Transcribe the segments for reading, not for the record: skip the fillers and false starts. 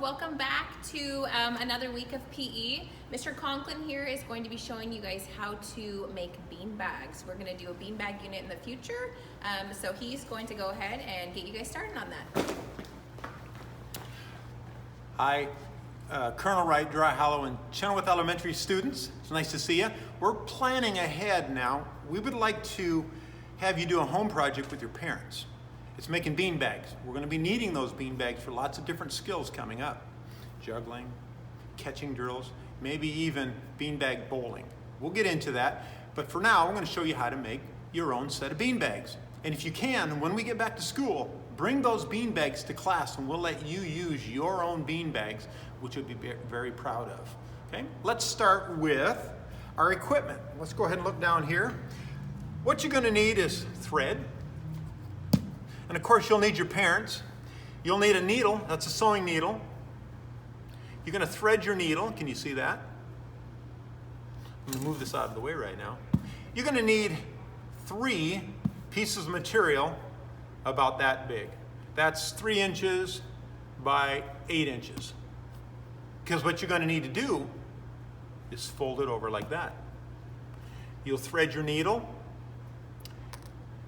welcome back to another week of PE. Mr. Conklin here is going to be showing you guys how to make bean bags. We're going to do a bean bag unit in the future, so he's going to go ahead and get you guys started on that. Hi, Colonel Wright, Dry Hollow, and Chenoweth Elementary students. It's nice to see you. We're planning ahead now. We would like to have you do a home project with your parents. It's making bean bags. We're going to be needing those bean bags for lots of different skills coming up. Juggling, catching drills, maybe even beanbag bowling. We'll get into that, but for now, I'm going to show you how to make your own set of bean bags. And if you can, when we get back to school, bring those bean bags to class and we'll let you use your own bean bags, which you'll be very proud of. Okay? Let's start with our equipment. Let's go ahead and look down here. What you're going to need is thread. And of course, you'll need your parents. You'll need a needle. That's a sewing needle. You're going to thread your needle. Can you see that? I'm going to move this out of the way right now. You're going to need 3 pieces of material about that big. That's 3 inches by 8 inches. Because what you're going to need to do is fold it over like that. You'll thread your needle,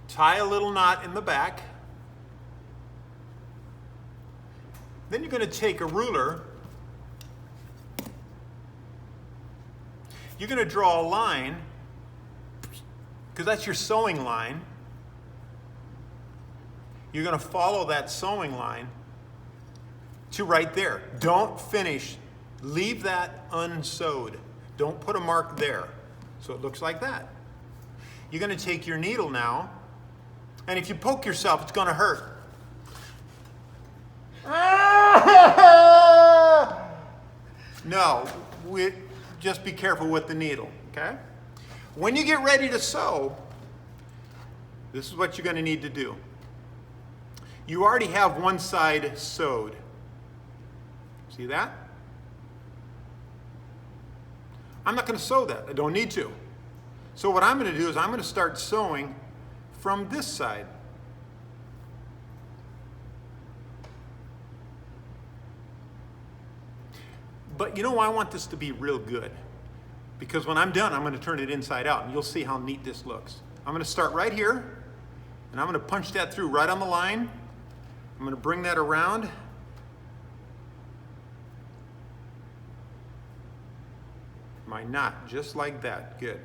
tie a little knot in the back. Then you're going to take a ruler. You're going to draw a line, because that's your sewing line. You're going to follow that sewing line to right there. Don't finish. Leave that unsewed. Don't put a mark there. So it looks like that. You're going to take your needle now, and if you poke yourself, it's going to hurt. No, just be careful with the needle, okay? When you get ready to sew, this is what you're going to need to do. You already have one side sewed. See that? I'm not going to sew that. I don't need to. So what I'm going to do is I'm going to start sewing from this side. But you know why I want this to be real good? Because when I'm done, I'm going to turn it inside out, and you'll see how neat this looks. I'm going to start right here, and I'm going to punch that through right on the line. I'm going to bring that around. My knot, just like that. Good.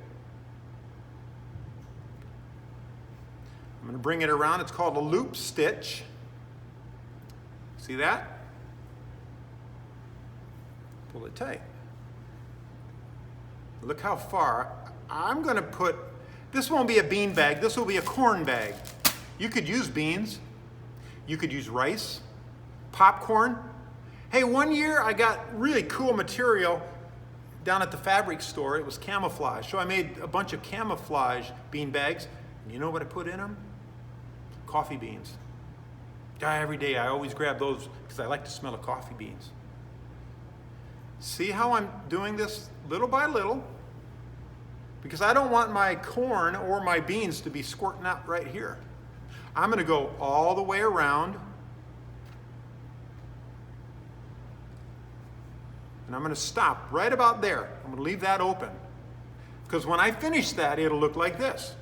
I'm going to bring it around. It's called a loop stitch. See that? Pull it tight. Look how far. I'm going to put, this won't be a bean bag, this will be a corn bag. You could use beans. You could use rice, popcorn. Hey, one year I got really cool material down at the fabric store. It was camouflage. So I made a bunch of camouflage bean bags. And you know what I put in them? Coffee beans. Every day I always grab those because I like the smell of coffee beans. See how I'm doing this little by little? Because I don't want my corn or my beans to be squirting out right here. I'm going to go all the way around. And I'm going to stop right about there. I'm going to leave that open. Because when I finish that, it'll look like this.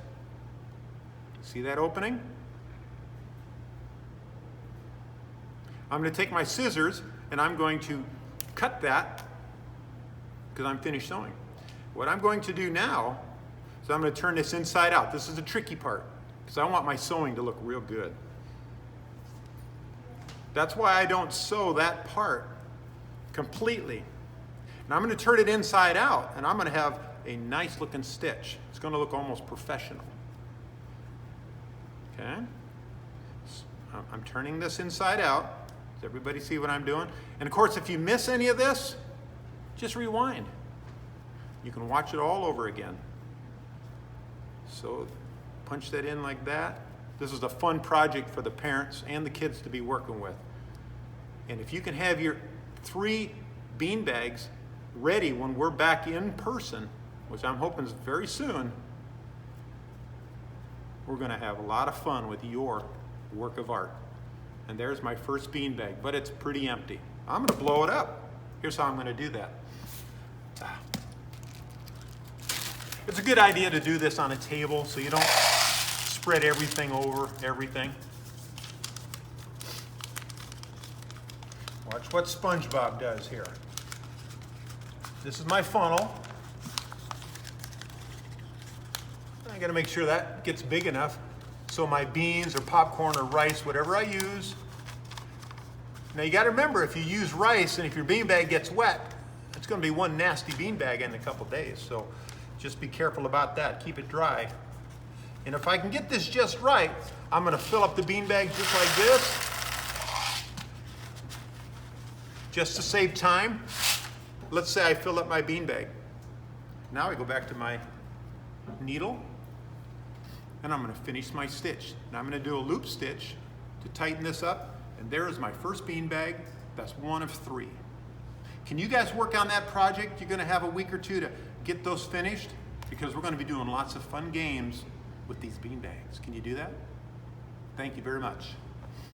See that opening? I'm going to take my scissors and I'm going to cut that because I'm finished sewing. What I'm going to do now is I'm going to turn this inside out. This is the tricky part because I want my sewing to look real good. That's why I don't sew that part completely. And I'm going to turn it inside out and I'm going to have a nice looking stitch. It's going to look almost professional. Okay? I'm turning this inside out. Does everybody see what I'm doing? And of course, if you miss any of this, just rewind. You can watch it all over again. So punch that in like that. This is a fun project for the parents and the kids to be working with. And if you can have your 3 bean bags ready when we're back in person, which I'm hoping is very soon, we're going to have a lot of fun with your work of art. And there's my first bean bag, but it's pretty empty. I'm gonna blow it up. Here's how I'm gonna do that. It's a good idea to do this on a table so you don't spread everything over everything. Watch what SpongeBob does here. This is my funnel. I gotta make sure that gets big enough so my beans or popcorn or rice, whatever I use. Now you gotta remember, if you use rice and if your beanbag gets wet, it's gonna be one nasty beanbag in a couple days. So just be careful about that, keep it dry. And if I can get this just right, I'm gonna fill up the beanbag just like this. Just to save time, let's say I fill up my beanbag. Now I go back to my needle and I'm gonna finish my stitch. Now I'm gonna do a loop stitch to tighten this up, and there is my first beanbag. That's one of 3. Can you guys work on that project? You're gonna have a week or 2 to get those finished, because we're gonna be doing lots of fun games with these beanbags. Can you do that? Thank you very much.